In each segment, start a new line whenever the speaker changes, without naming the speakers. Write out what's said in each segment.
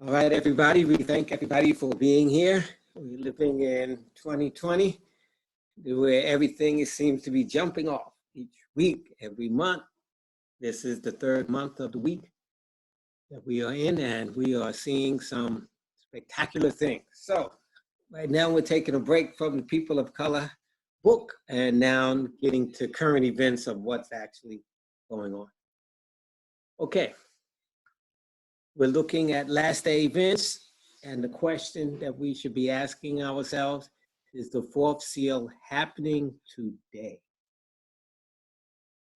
All right, everybody, we thank everybody for being here. We're living in 2020, where everything seems to be jumping off each week, every month. This is the third month of the week that we are in, and we are seeing some spectacular things. So right now we're taking a break from the People of Color book and now getting to current events of what's actually going on. Okay. We're looking at last day events, and the question that we should be asking ourselves is the fourth seal happening today?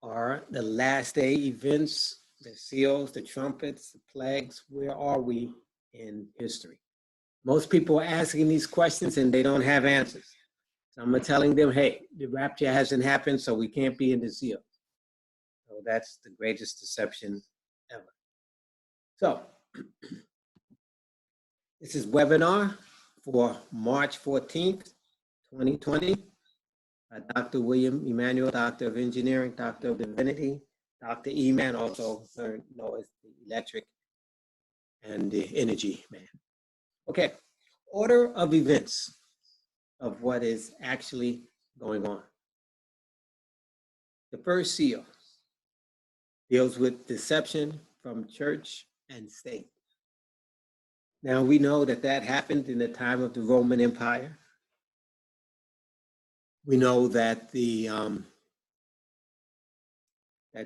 Are the last day events, the seals, the trumpets, the plagues, where are we in history? Most people are asking these questions and they don't have answers. So I'm telling them, hey, the rapture hasn't happened, so we can't be in the seal. So that's the greatest deception ever. So this is webinar for March 14th, 2020. Dr. William Emanuel, Doctor of Engineering, Doctor of Divinity, Dr. Eman, also known as the electric and the energy man. Okay, order of events of what is actually going on. The first seal deals with deception from church and state. Now, we know that that happened in the time of the Roman Empire. We know that that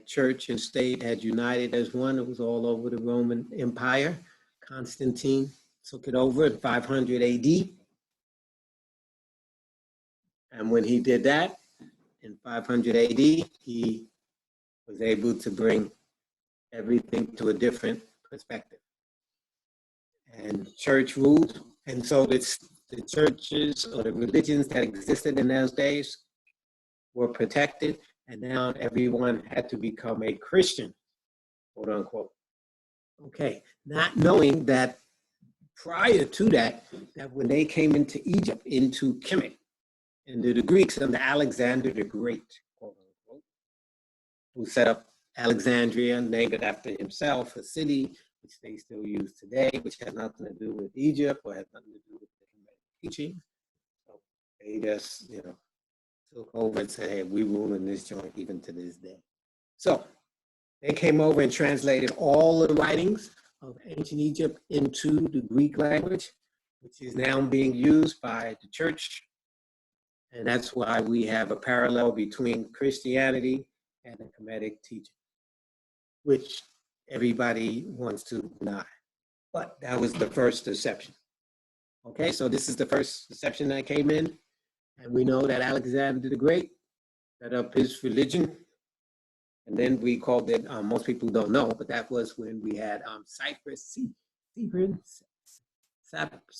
church and state had united as one. It was all over the Roman Empire. Constantine took it over in 500 AD. And when he did that, in 500 AD, he was able to bring everything to a different perspective. And church ruled, and so it's the churches or the religions that existed in those days were protected, and now everyone had to become a Christian, quote unquote. Okay, not knowing that prior to that, that when they came into Egypt, into Kemet, into the Greeks under Alexander the Great, quote unquote, who set up Alexandria, named it after himself, a city which they still use today, which has nothing to do with Egypt or has nothing to do with the Kemetic teaching. So they just, took over and said, hey, we rule in this joint even to this day. So they came over and translated all of the writings of ancient Egypt into the Greek language, which is now being used by the church. And that's why we have a parallel between Christianity and the Kemetic teaching, which everybody wants to deny. But that was the first deception. Okay, so this is the first deception that came in. And we know that Alexander the Great set up his religion. And then we called it, most people don't know, but that was when we had Cyprus, Sapra.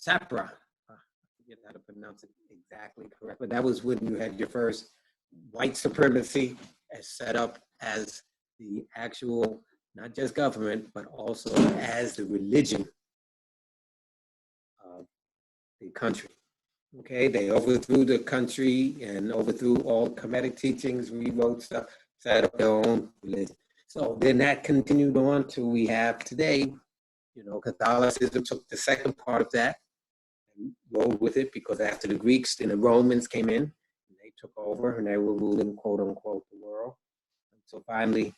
I forget how to pronounce it exactly correct, but that was when you had your first white supremacy as set up as the actual, not just government, but also as the religion of the country. Okay, they overthrew the country and overthrew all Kemetic teachings, rewrote stuff, set up their own religion. So then that continued on till we have today. Catholicism took the second part of that and rolled with it, because after the Greeks and the Romans came in, and they took over and they were ruling, quote unquote, the world. And so finally,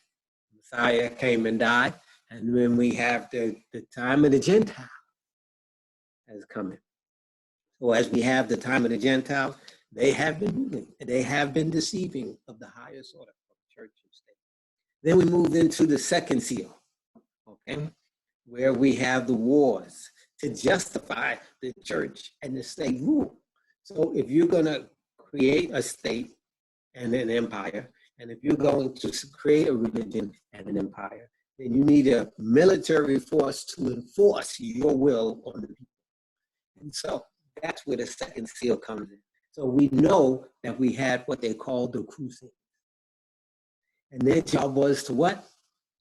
Messiah came and died, and then we have the time of the Gentile has come in. So as we have the time of the Gentiles, they have been ruling, they have been deceiving of the highest order of church and state. Then we moved into the second seal, okay, where we have the wars to justify the church and the state rule. So if you're going to create a state and an empire, and if you're going to create a religion and an empire, then you need a military force to enforce your will on the people. And so that's where the second seal comes in. So we know that we had what they called the Crusades. And their job was to what?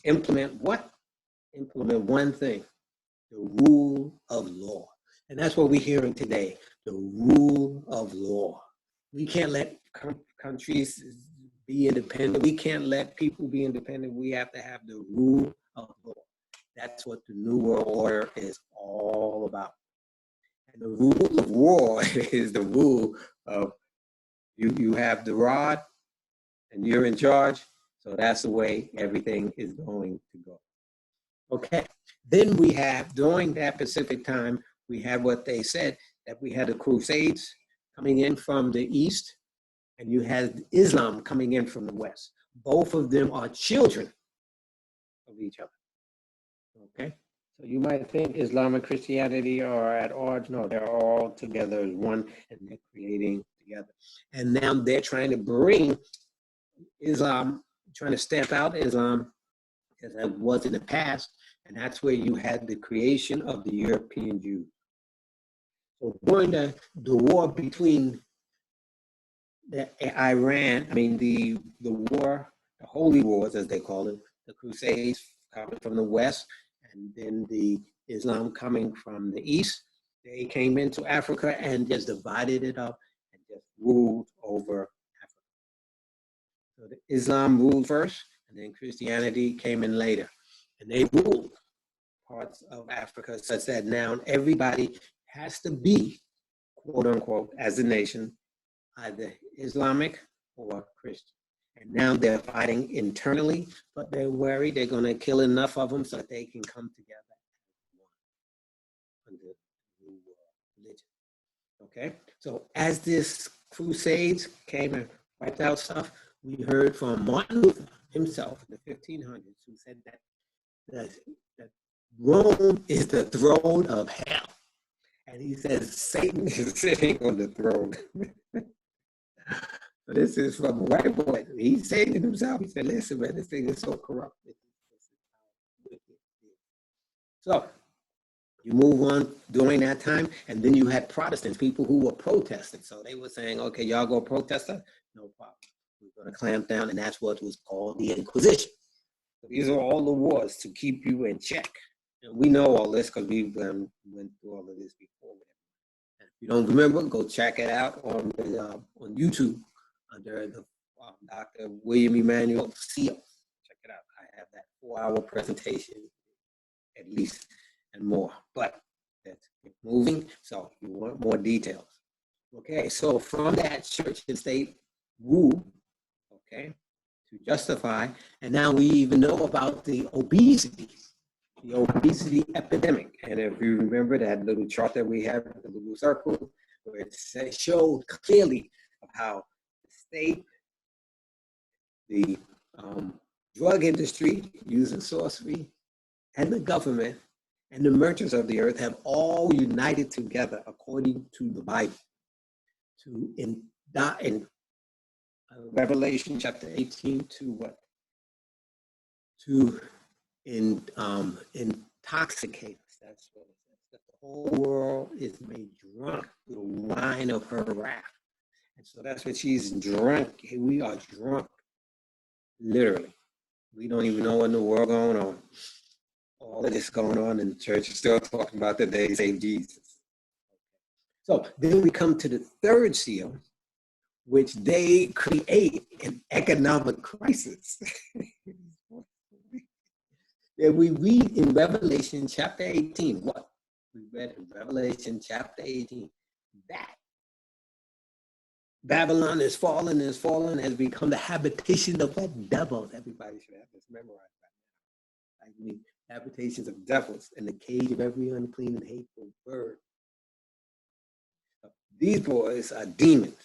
Implement what? Implement one thing, the rule of law. And that's what we're hearing today, the rule of law. We can't let countries be independent. We can't let people be independent. We have to have the rule of law. That's what the New World Order is all about. And the rule of war is the rule of you have the rod and you're in charge. So that's the way everything is going to go. Okay. Then we have, during that Pacific time, we had what they said, that we had the Crusades coming in from the East, and you had Islam coming in from the West. Both of them are children of each other. Okay? So you might think Islam and Christianity are at odds. No, they're all together as one, and they're creating together. And now they're trying to bring Islam, trying to stamp out Islam as it was in the past, and that's where you had the creation of the European Jews. So during the war between the war, the Holy Wars, as they call it, the Crusades coming from the West, and then the Islam coming from the East, they came into Africa and just divided it up and just ruled over Africa. So the Islam ruled first, and then Christianity came in later. And they ruled parts of Africa such that now everybody has to be, quote unquote, as a nation, either Islamic or Christian. And now they're fighting internally, but they're worried they're going to kill enough of them so that they can come together under the new religion. Okay? So as this crusades came and wiped out stuff, we heard from Martin Luther himself in the 1500s, who said that Rome is the throne of hell. And he says Satan is sitting on the throne. So this is from a white boy. He's saying it himself. He said, listen, man, this thing is so corrupt. So you move on during that time, and then you had Protestants, people who were protesting. So they were saying, okay, y'all go protest us? No problem. We're going to clamp down, and that's what was called the Inquisition. So these are all the wars to keep you in check. And we know all this because we went through all of this before. And if you don't remember, go check it out on YouTube under the Dr. William Emanuel Seal. Check it out. I have that 4-hour presentation at least and more. But that's moving, so you want more details. Okay, so from that church and state rule, okay, to justify, and now we even know about the obesity epidemic. And if you remember that little chart that we have, the little circle, where it showed clearly of how the state, the drug industry using sorcery, and the government and the merchants of the earth have all united together according to the Bible to in Revelation chapter 18 to what? To intoxicate us. That's what it says. That the whole world is made drunk with the wine of her wrath. And so that's what she's drunk. We are drunk, literally. We don't even know what in the world going on. All of this going on, and the church is still talking about the day save Jesus. So then we come to the third seal, which they create an economic crisis. And we read in Revelation chapter 18, what? We read in Revelation chapter 18, that Babylon is fallen, has become the habitation of that devil. Everybody should have this memorized right now. I mean, habitations of devils and the cage of every unclean and hateful bird. These boys are demons,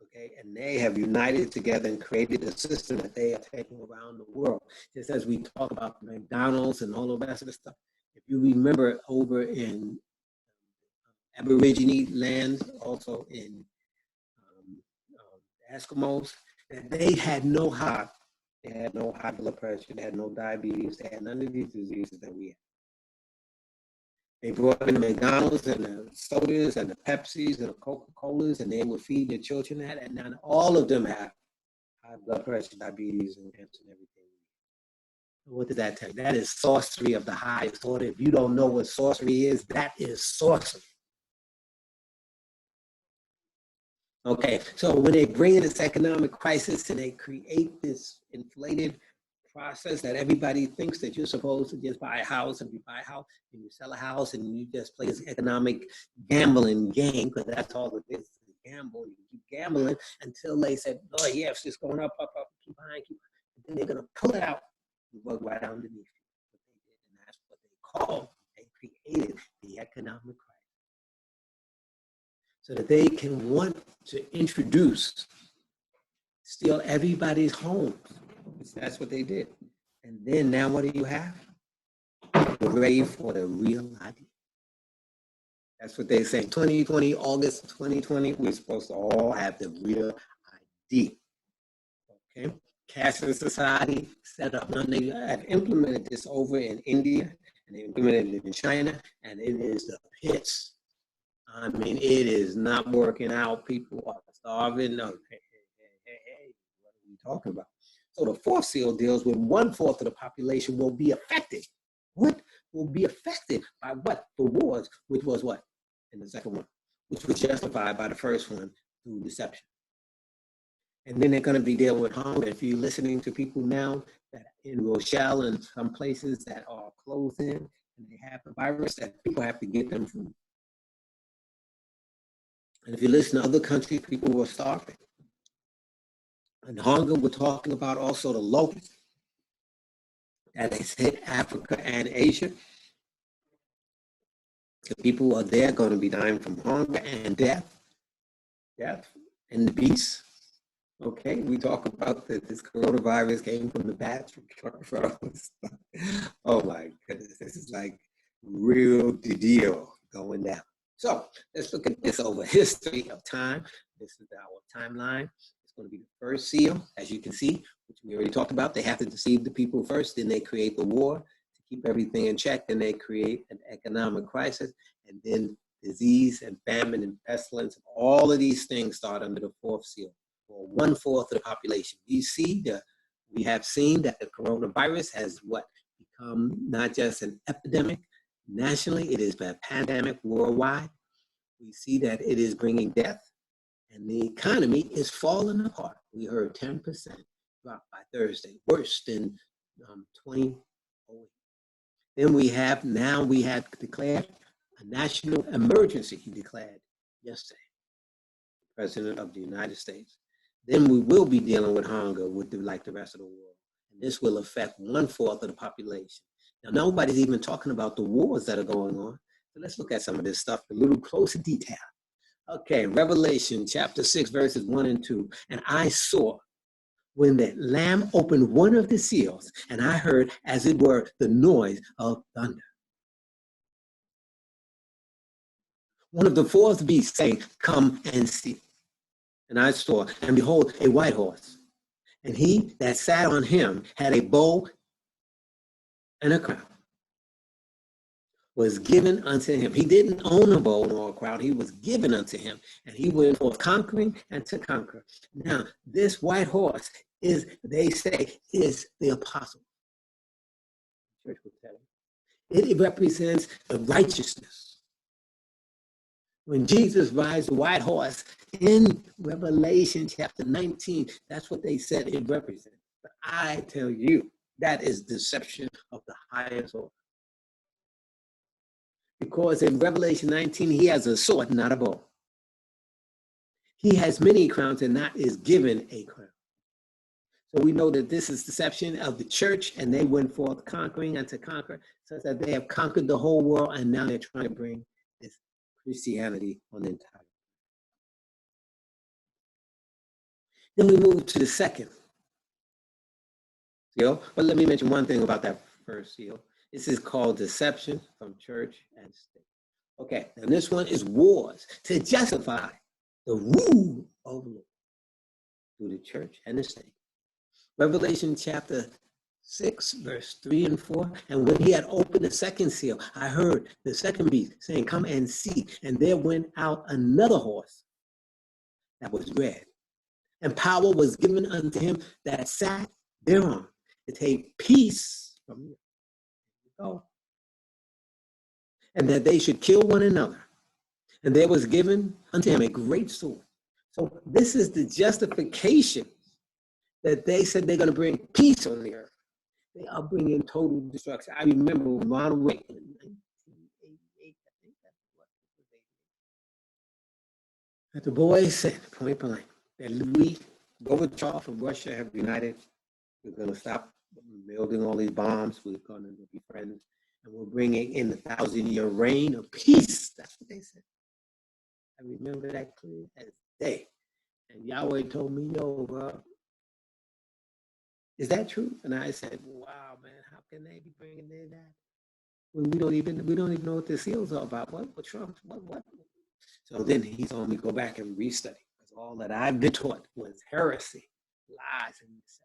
okay? And they have united together and created a system that they are taking around the world. Just as we talk about McDonald's and all of that sort of stuff. If you remember over in Aborigine lands, also in Eskimos, that they had no heart. They had no high blood pressure. They had no diabetes. They had none of these diseases that we have. They brought in the McDonald's and the sodas and the Pepsis and the Coca-Colas, and they would feed their children that. And now all of them have high blood pressure, diabetes, and cancer and everything. What does that tell you? That is sorcery of the highest order. If you don't know what sorcery is, that is sorcery. Okay, so when they bring in this economic crisis and they create this inflated process that everybody thinks that you're supposed to just buy a house, and you buy a house and you sell a house and you just play this economic gambling game, because that's all it is, gamble. You keep gambling until they said, oh yeah, it's just going up, up, up, keep buying, keep buying. And then they're going to pull it out and work right underneath you. What they did, and that's what they called, they created the economic crisis, so that they can want to introduce, steal everybody's homes. That's what they did. And then now what do you have? We're ready for the real ID. That's what they say. 2020, August 2020, we're supposed to all have the real ID. Okay? Cashless society set up. Now they have implemented this over in India, and they implemented it in China, and it is the pits. I mean, it is not working out. People are starving. No, hey, what are we talking about? So the fourth seal deals with 1/4 of the population will be affected. What will be affected by what? The wars, which was what? In the second one, which was justified by the first one through deception. And then they're going to be dealing with hunger. If you're listening to people now that in Rochelle and some places that are closed in and they have the virus, that people have to get them food. And if you listen to other countries, people were starving. And hunger, we're talking about also the locusts that has hit Africa and Asia. The people are there going to be dying from hunger and death and the beasts. Okay, we talk about that this coronavirus came from the bats, oh my goodness, this is like real deal going down. So let's look at this over history of time. This is our timeline. It's going to be the first seal, as you can see, which we already talked about. They have to deceive the people first, then they create the war to keep everything in check, then they create an economic crisis, and then disease and famine and pestilence. All of these things start under the fourth seal, for 1/4 of the population. We have seen that the coronavirus has become not just an epidemic nationally, it is a pandemic worldwide. We see that it is bringing death, and the economy is falling apart. We heard 10% drop by Thursday, worse than 2008. Then we have declared a national emergency, he declared yesterday, President of the United States. Then we will be dealing with hunger like the rest of the world. And this will affect 1/4 of the population. Now, nobody's even talking about the wars that are going on. So let's look at some of this stuff in a little closer detail. Okay, Revelation chapter 6, verses 1 and 2. And I saw when the Lamb opened one of the seals, and I heard, as it were, the noise of thunder. One of the fourth beasts saying, come and see. And I saw, and behold, a white horse. And he that sat on him had a bow and a crown. Was given unto him. He didn't own a bow nor a crown. He was given unto him. And he went forth conquering and to conquer. Now, this white horse is, they say, is the apostle. Church will tell you. It represents the righteousness. When Jesus rides the white horse in Revelation chapter 19, that's what they said it represents. But I tell you, that is deception of the highest order. Because in Revelation 19, he has a sword, not a bow. He has many crowns and not is given a crown. So we know that this is deception of the church, and they went forth conquering and to conquer, such that they have conquered the whole world, and now they're trying to bring this Christianity on the entire. Then we move to the second seal. But let me mention one thing about that first seal. This is called deception from church and state. Okay, and this one is wars to justify the rule of the Lord through the church and the state. Revelation chapter 6, verse 3 and 4. And when he had opened the second seal, I heard the second beast saying, come and see. And there went out another horse that was red. And power was given unto him that sat thereon to take peace from you. Oh. And that they should kill one another. And there was given unto him a great sword. So this is the justification that they said they're going to bring peace on the earth. They are bringing total destruction. I remember Ronald Reagan in 1988, I think that's what it was. That the boys said, point blank, that we, Gorbachev and Russia have united. We're going to stop building all these bombs. We're going to be friends. And we're bringing in the 1,000-year reign of peace. That's what they said. I remember that clear as day. And Yahweh told me, yo, bro, is that true? And I said, wow, man, how can they be bringing in that? When we don't even know what the seals are about. What Trump, what? So then he told me, go back and restudy. Because all that I've been taught was heresy, lies, and deception.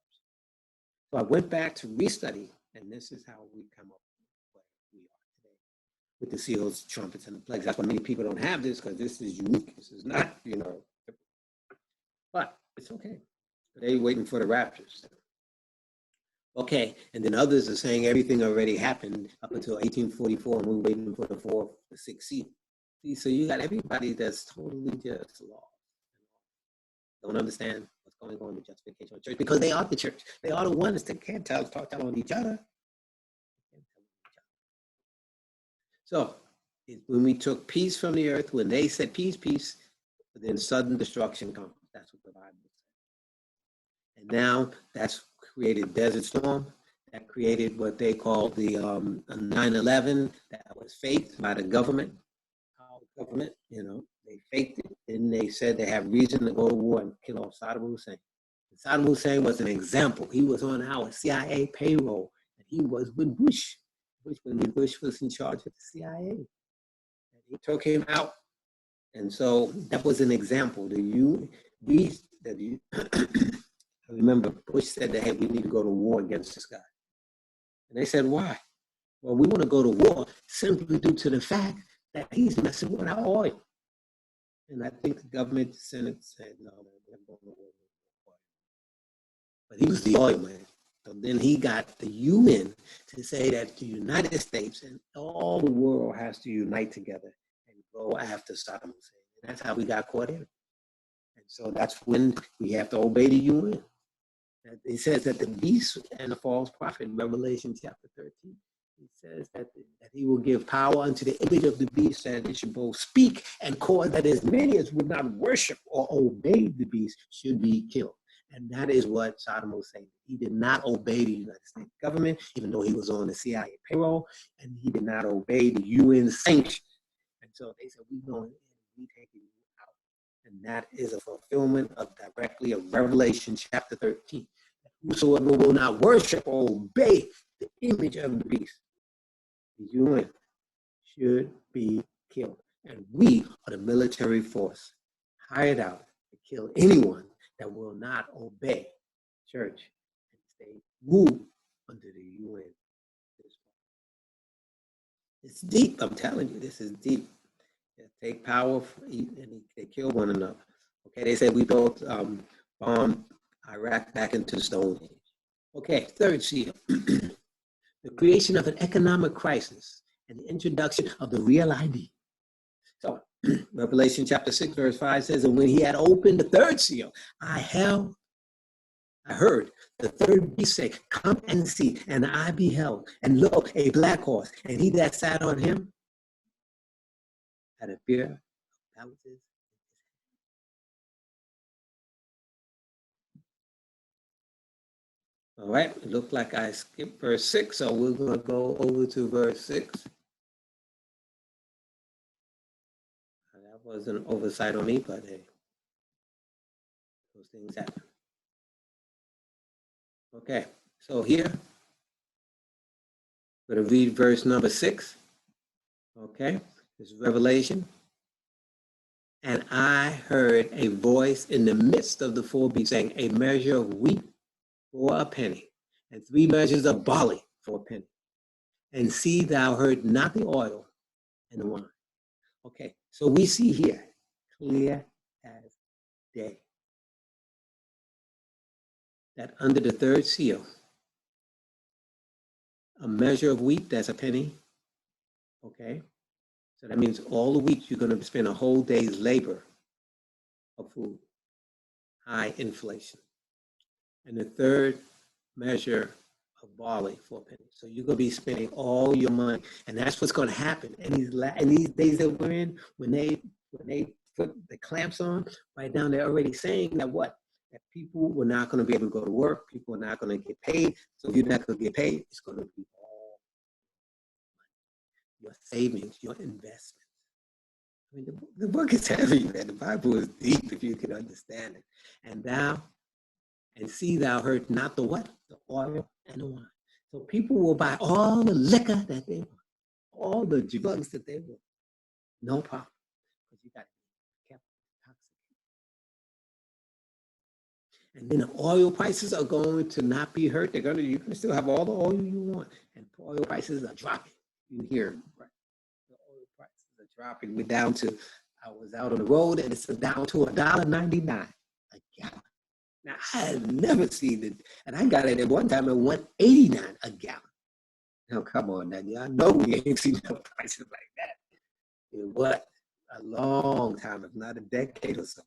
So I went back to restudy, and this is how we come up with what we are today. With the seals, trumpets, and the plagues. That's why many people don't have this, because this is unique. This is not, but it's okay. They're waiting for the raptures. Okay, and then others are saying everything already happened up until 1844, and we're waiting for the fourth, the sixth seal. See, so you got everybody that's totally just lost. Don't understand what's going on in the justification of the church, because they are the church. They are the ones that can't talk on each other. So when we took peace from the earth, when they said peace, peace, then sudden destruction comes. That's what the Bible says. And now that's created Desert Storm. That created what they call the 9/11. That was faked by the government. Our government, they faked it. Then they said they have reason to go to war and kill off Saddam Hussein. And Saddam Hussein was an example. He was on our CIA payroll, and he was with Bush. When Bush was in charge of the CIA, and he took him out. And so that was an example. I remember Bush said that, hey, we need to go to war against this guy. And they said, why? Well, we want to go to war simply due to the fact that he's messing with our oil. And I think the government, the Senate said, no, they're going to war with oil. But he was the oil man. So then he got the UN to say that the United States and all the world has to unite together and go after Saddam Hussein. And that's how we got caught in. And so that's when we have to obey the UN. It says that the beast and the false prophet in Revelation chapter 13, he says that he will give power unto the image of the beast, and it should both speak and cause that as many as would not worship or obey the beast should be killed. And that is what Saddam Hussein did. He did not obey the United States government, even though he was on the CIA payroll, and he did not obey the UN sanctions. And so they said, we're going in and we taking you out. And that is a fulfillment directly of Revelation chapter 13. Whosoever will not worship or obey the image of the beast, the UN, should be killed. And we are the military force hired out to kill anyone that will not obey church and stay moved under the UN. It's deep, I'm telling you, this is deep. They take power and they kill one another. Okay, they said we both bombed Iraq back into the Stone Age. Okay, third seal. The creation of an economic crisis and the introduction of the real ID. So Revelation chapter 6 verse 5 says, and when he had opened the third seal, I heard the third beast say, come and see. And I beheld, and lo, a black horse, and he that sat on him had a pair of balances. All right, it looked like I skipped verse 6, so we're going to go over to verse 6. That was an oversight on me, but hey, those things happen. Okay, so here, I'm going to read verse number 6. Okay, this is Revelation. And I heard a voice in the midst of the four beasts saying, a measure of wheat for a penny, and 3 measures of barley for a penny. And see, thou heard not the oil and the wine. Okay, so we see here, clear as day, that under the third seal, a measure of wheat, that's a penny. Okay, so that means all the wheat you're going to spend a whole day's labor of food, high inflation. And the third measure of barley for a penny. So you're going to be spending all your money. And that's what's going to happen. And these days that we're in, when they put the clamps on, right now they're already saying that what? That people were not going to be able to go to work. People are not going to get paid. So if you're not going to get paid, it's going to be all your savings, your investments. I mean, the book is heavy, man. The Bible is deep if you can understand it. And see thou hurt not the what? The oil and the wine. So people will buy all the liquor that they want, all the drugs that they want. No problem. Because you got to be kept toxic. And then the oil prices are going to not be hurt. You can still have all the oil you want. And oil prices are dropping. You hear, right? The oil prices are dropping. We're down to, I was out on the road and it's down to $1.99 a gallon. Now, I had never seen it, and I got it at one time at $1.89 a gallon. Now, come on, now, y'all know we ain't seen no prices like that in what? A long time, if not a decade or so.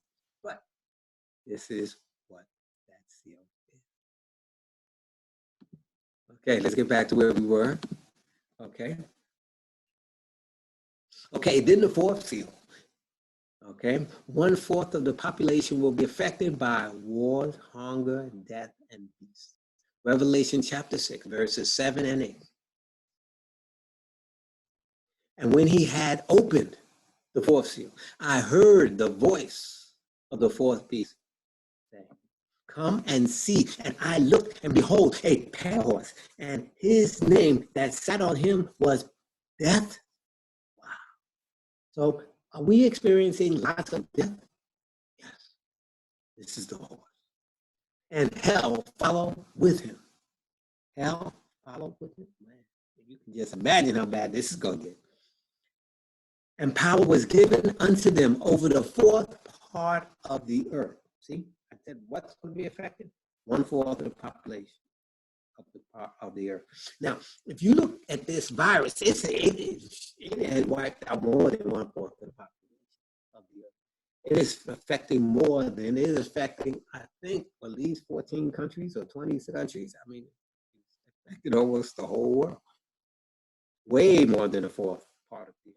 But this is what that seal is. Okay, let's get back to where we were. Okay, then the fourth seal. Okay, 1/4 of the population will be affected by wars, hunger, death, and beasts. Revelation chapter 6, verses 7 and 8. And when he had opened the fourth seal, I heard the voice of the fourth beast saying, come and see. And I looked, and behold, a pale horse, and his name that sat on him was Death. Wow. So are we experiencing lots of death? Yes. This is the horse. And hell followed with him. Hell followed with him. Man, you can just imagine how bad this is going to get. And power was given unto them over the 4th part of the earth. See, I said what's going to be affected? 1/4 of the population of the earth. Now, if you look at this virus, it has wiped out more than 1/4 of the population of the earth. It is affecting more than it is affecting, I think, at least 14 countries or 20 countries. I mean, it's affected almost the whole world. Way more than a 4th part of the earth.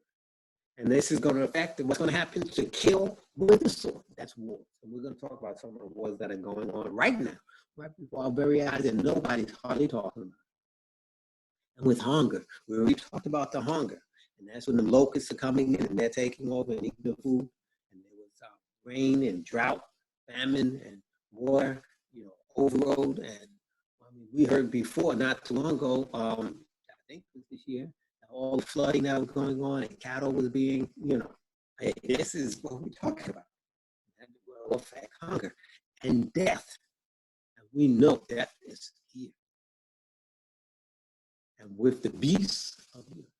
And this is going to affect what's going to happen to kill with the sword. That's war. And we're going to talk about some of the wars that are going on right now, right before our very eyes, and nobody's hardly talking about it. And with hunger, we already talked about the hunger. And that's when the locusts are coming in and they're taking over and eating the food. And there was rain and drought, famine and water, overload. And I mean, we heard before, not too long ago, I think it was this year, all the flooding that was going on and cattle was being, hey, this is what we're talking about. That will affect hunger and death. And we know death is here. And with the beasts of the earth.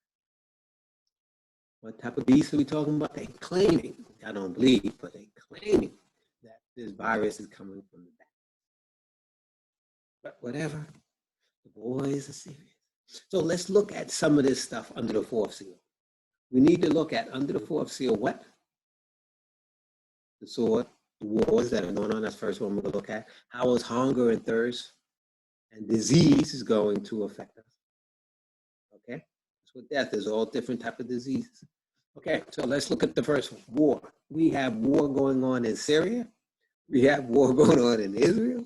What type of beasts are we talking about? They're claiming, I don't believe, but they're claiming that this virus is coming from the back. But whatever, the boys are serious. So let's look at some of this stuff under the 4th seal. We need to look at under the 4th seal what? The sword, the wars that are going on. That's the first one we're going to look at. How is hunger and thirst and disease is going to affect us. Okay? That's what death is, all different type of diseases. Okay, so let's look at the first one, war. We have war going on in Syria. We have war going on in Israel.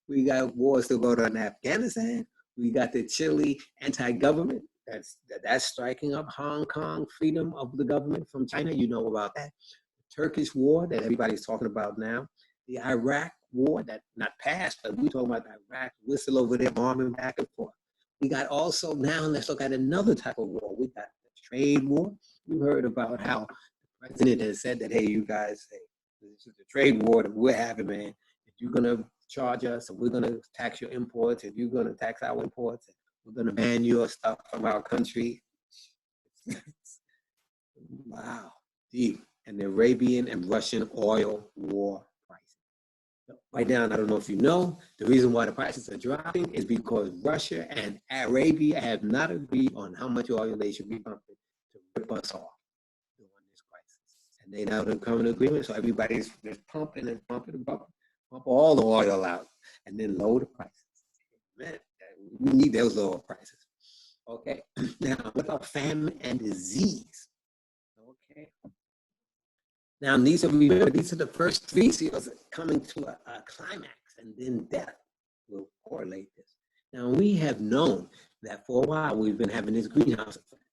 We got war still going on in Afghanistan. We got the Chile anti-government that's striking up Hong Kong, freedom of the government from China. You know about that. The Turkish war that everybody's talking about now. The Iraq war that not passed, but we're talking about Iraq. We're still over there bombing back and forth. We got also now, let's look at another type of war. We got the trade war. You heard about how the president has said that, hey, you guys, hey, this is the trade war that we're having, man. If you're going to charge us, and we're going to tax your imports, if you're going to tax our imports, we're going to ban your stuff from our country. Wow, deep. And the Arabian and Russian oil war prices. Right now, I don't know if you know, the reason why the prices are dropping is because Russia and Arabia have not agreed on how much oil they should be pumping to rip us off during this crisis. And they now have come to agreement, so everybody's just pumping and pumping and pumping. Pump all the oil out and then lower the prices. Man, We need those lower prices. Okay. Now, what about famine and disease? Okay. Now, remember, these are the first three seals coming to a climax, and then death will correlate this. Now, we have known that for a while we've been having this greenhouse effect.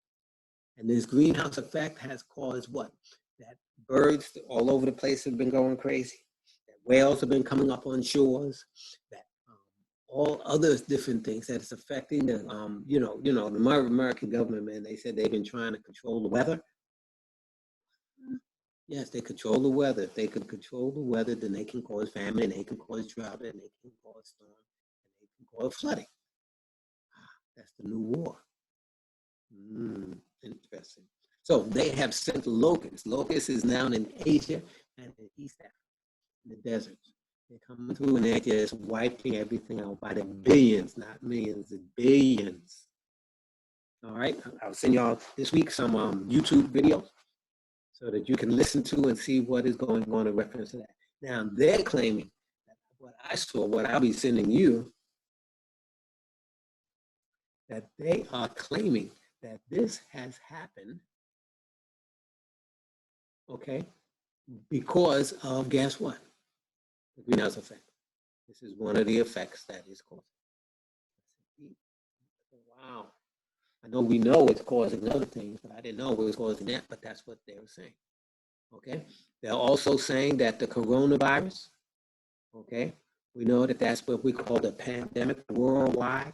And this greenhouse effect has caused what? That birds all over the place have been going crazy. That whales have been coming up on shores. That all other different things that is affecting the, the American government, man, they said they've been trying to control the weather. Yes, they control the weather. If they can control the weather, then they can cause famine, and they can cause drought, and they can cause storm, and they can cause flooding. That's the new war. Interesting. So they have sent locusts. Locusts is now in Asia and in East Africa, in the deserts. They're coming through and they're just wiping everything out by the billions, not millions, the billions. All right, I'll send y'all this week some YouTube videos so that you can listen to and see what is going on in reference to that. Now, they're claiming that what I saw, what I'll be sending you, that they are claiming that this has happened, okay, because of, guess what? The greenhouse effect. This is one of the effects that is causing. Wow. I know we know it's causing other things, but I didn't know it was causing that, but that's what they were saying. Okay. They're also saying that the coronavirus, okay, we know that that's what we call the pandemic worldwide.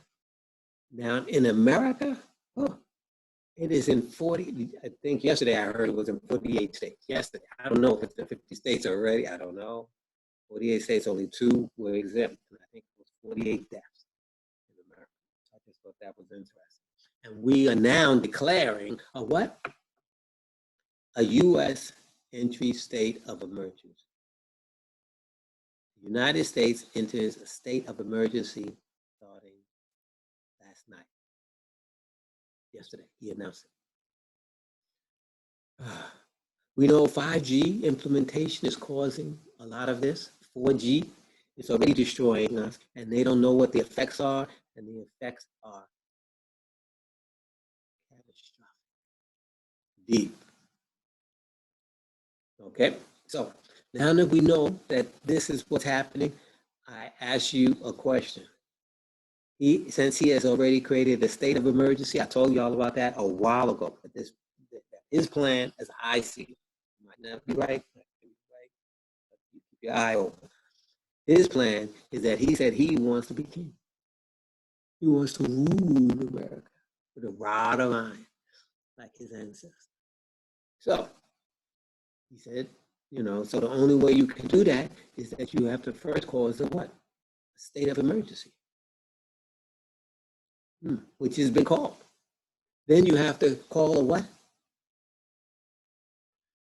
Now in America, it is in 40, I think yesterday I heard it was in 48 states. Yesterday, I don't know if it's the 50 states already, I don't know. 48 states, only 2 were exempt. I think it was 48 deaths in America. I just thought that was interesting. And we are now declaring a what? A U.S. entry state of emergency. The United States enters a state of emergency starting last night. Yesterday, he announced it. We know 5G implementation is causing a lot of this. 4G is already destroying us, and they don't know what the effects are, and the effects are catastrophic, deep. Okay, so now that we know that this is what's happening, I ask you a question. Since he has already created a state of emergency, I told you all about that a while ago. But his plan, as I see it, might not be right, but keep your eye open. His plan is that he said he wants to be king. He wants to rule America with a rod of iron, like his ancestors. So he said, so the only way you can do that is that you have to first cause a what? A state of emergency, which has been called. Then you have to call a what?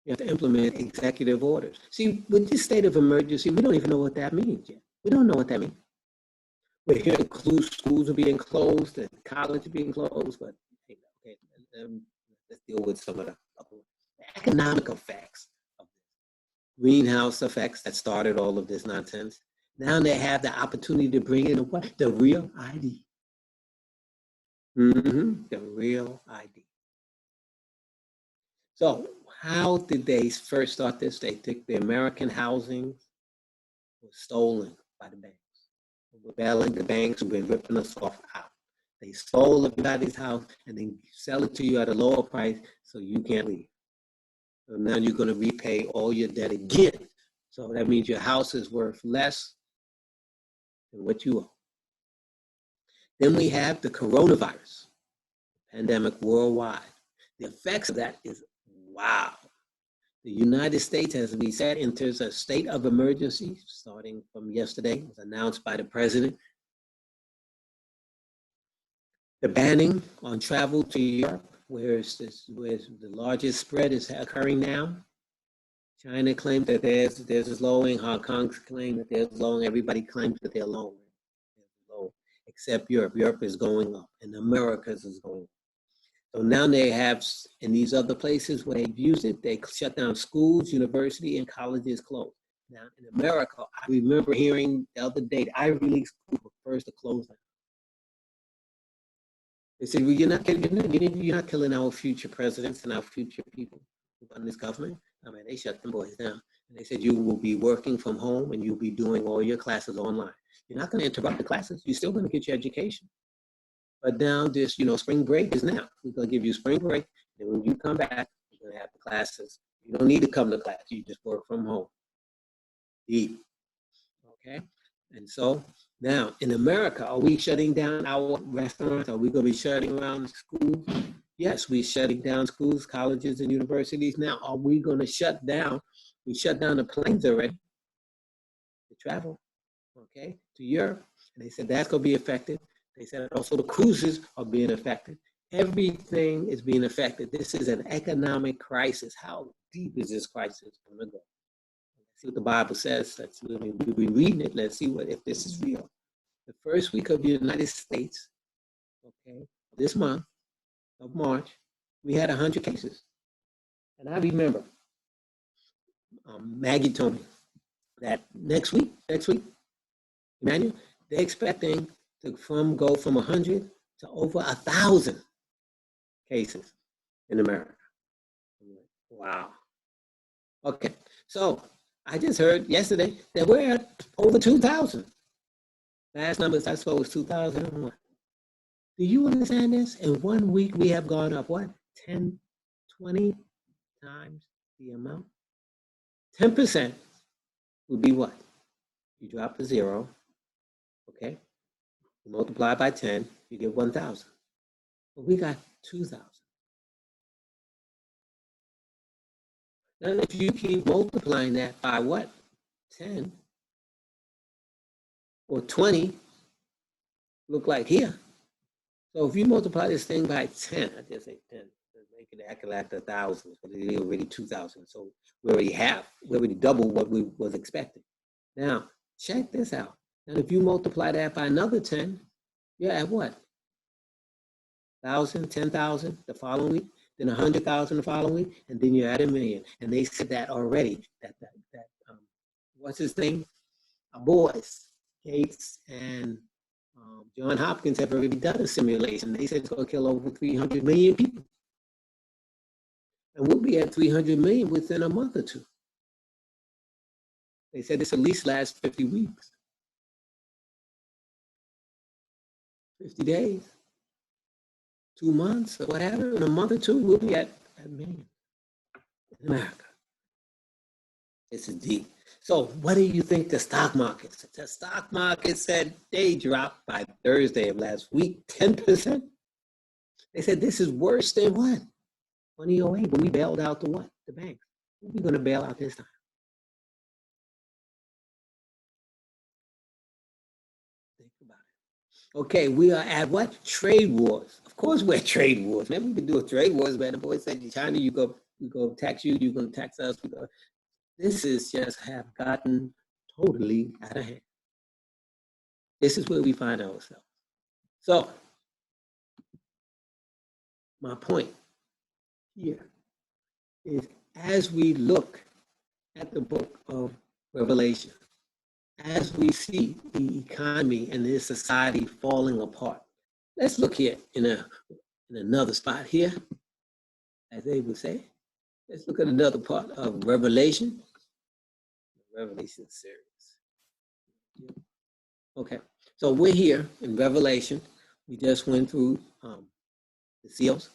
You have to implement executive orders. See, with this state of emergency, we don't even know what that means yet. We don't know what that means. We're hearing schools are being closed and college are being closed, but okay, let's deal with some of the economic effects of this. Greenhouse effects that started all of this nonsense. Now they have the opportunity to bring in what? The real ID. The real ID. So how did they first start this? They think the American housing was stolen by the banks. The banks have been ripping us off out. They stole everybody's house and then sell it to you at a lower price so you can't leave. So now you're going to repay all your debt again. So that means your house is worth less than what you owe. Then we have the coronavirus pandemic worldwide. The effects of that is wow. The United States, as we said, enters a state of emergency starting from yesterday. It was announced by the president. The banning on travel to Europe, where the largest spread is occurring now. China claims that there's a slowing. Hong Kong claims that there's slowing. Everybody claims that they're low, except Europe. Europe is going up, and Americas is going up. So now they have, in these other places where they've used it, they shut down schools, university, and colleges closed. Now in America, I remember hearing the other day, the Ivy League schools were first to close down. They said, well, you're not killing our future presidents and our future people who run this government. I mean, they shut them boys down. And they said, you will be working from home and you'll be doing all your classes online. You're not going to interrupt the classes. You're still going to get your education. But now this, spring break is now. We're going to give you spring break. And when you come back, you're going to have the classes. You don't need to come to class. You just work from home. Deep. Okay? And so now in America, are we shutting down our restaurants? Are we going to be shutting down schools? Yes, we're shutting down schools, colleges, and universities. Now, are we going to shut down? We shut down the planes already to travel, okay, to Europe. And they said that's going to be affected. They said also the cruises are being affected. Everything is being affected. This is an economic crisis. How deep is this crisis going to go? Let's see what the Bible says. We'll be reading it. Let's see if this is real. The first week of the United States, okay, this month of March, we had 100 cases. And I remember Maggie told me that next week, Emmanuel, they're expecting to go from 100 to over 1,000 cases in America. Wow. Okay, so I just heard yesterday that we're at over 2,000. Last numbers I saw was 2,001. Do you understand this? In 1 week, we have gone up, what, 10, 20 times the amount? 10% would be what? You drop the 0, okay? You multiply by 10, you get 1,000. But we got 2,000. Now, if you keep multiplying that by what? 10 or 20, look like here. So if you multiply this thing by 10, I just say 10, make it act like 1,000, but it's already 2,000. So we already double what we was expecting. Now, check this out. And if you multiply that by another 10, you're at what? 1,000, 10,000 the following week, then 100,000 the following week, and then you're at 1,000,000. And they said that already. That what's his name? Our boys, Gates and John Hopkins have already done a simulation. They said it's going to kill over 300 million people. And we'll be at 300 million within a month or two. They said this at least lasts 50 weeks. 50 days. 2 months or whatever. In a month or two, we'll be at a million in America. This is deep. So what do you think the stock market said? The stock market said they dropped by Thursday of last week, 10%. They said this is worse than what? 2008 when we bailed out the what? The banks. What are we going to bail out this time? Think about it. Okay, we are at what? Trade wars. Of course we're at trade wars. Maybe we could do a trade wars, man. The boys said, China, we go tax you, you're going to tax us. This is just have gotten totally out of hand. This is where we find ourselves. So, my point here is as we look at the book of Revelation, as we see the economy and this society falling apart, let's look here in another spot here, as they would say. Let's look at another part of Revelation. Revelation series. Okay, so we're here in Revelation. We just went through the seals,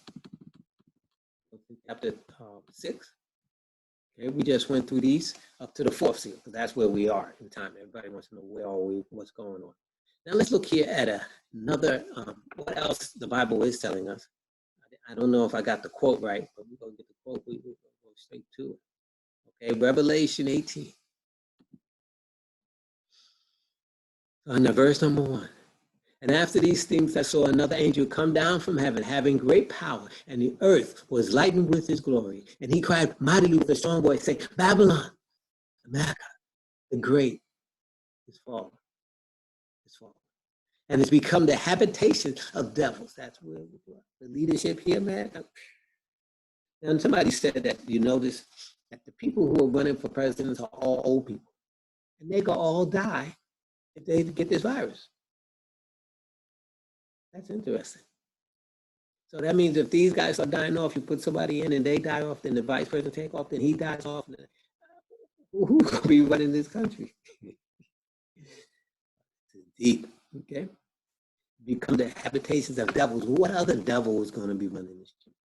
chapter 6. Okay, we just went through these up to the 4th seal, because that's where we are in time. Everybody wants to know what's going on. Now let's look here at another, what else the Bible is telling us. I don't know if I got the quote right, but we're going to get the quote. We're going to go straight to it. Okay, Revelation 18. On the verse number 1. And after these things, I saw another angel come down from heaven, having great power, and the earth was lightened with his glory. And he cried mightily with a strong voice, saying, Babylon, America, the great, is fallen. It's fallen. And it's become the habitation of devils. That's where the leadership here, man. And somebody said that, you notice that the people who are running for presidents are all old people. And they could all die if they get this virus. That's interesting. So that means if these guys are dying off, you put somebody in and they die off, then the vice president take off, then he dies off. Who's going to be running this country? It's deep, okay? Become the habitations of devils. What other devil is going to be running this country?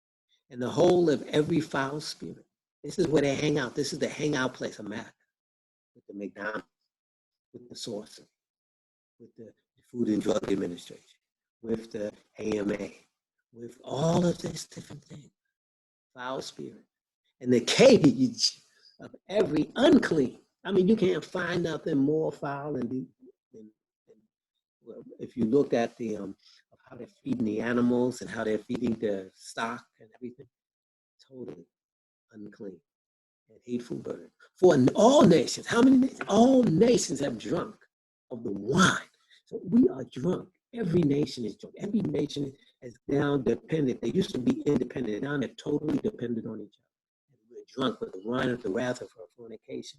And the whole of every foul spirit. This is where they hang out. This is the hangout place, America, with the McDonald's, with the sorcery, with the Food and Drug Administration, with the AMA, with all of this different things, foul spirit, and the cage of every unclean. I mean, you can't find nothing more foul than well, if you looked at the of how they're feeding the animals and how they're feeding the stock and everything, totally unclean and hateful burden. For all nations, how many nations? All nations have drunk of the wine. So we are drunk. Every nation is drunk. Every nation is now dependent. They used to be independent. Now they're totally dependent on each other. And we're drunk with the wine of the wrath of her fornication.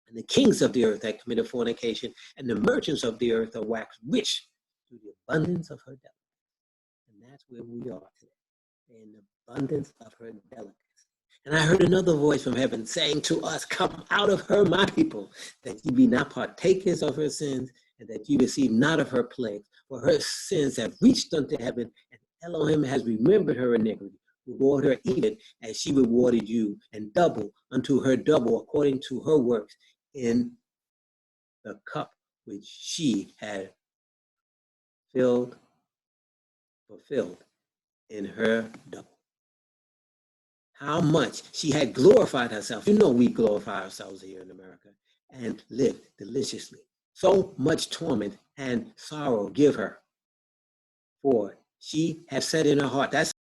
And the kings of the earth have committed fornication, and the merchants of the earth are waxed rich through the abundance of her delicacy. And that's where we are today, in the abundance of her delicacy. And I heard another voice from heaven saying to us, come out of her, my people, that ye be not partakers of her sins, and that ye receive not of her plagues. For her sins have reached unto heaven, and Elohim has remembered her iniquity. Reward her even as she rewarded you, and double unto her double according to her works in the cup which she had fulfilled in her double. How much she had glorified herself. You know we glorify ourselves here in America and lived deliciously. So much torment and sorrow give her, for she has said in her heart. That's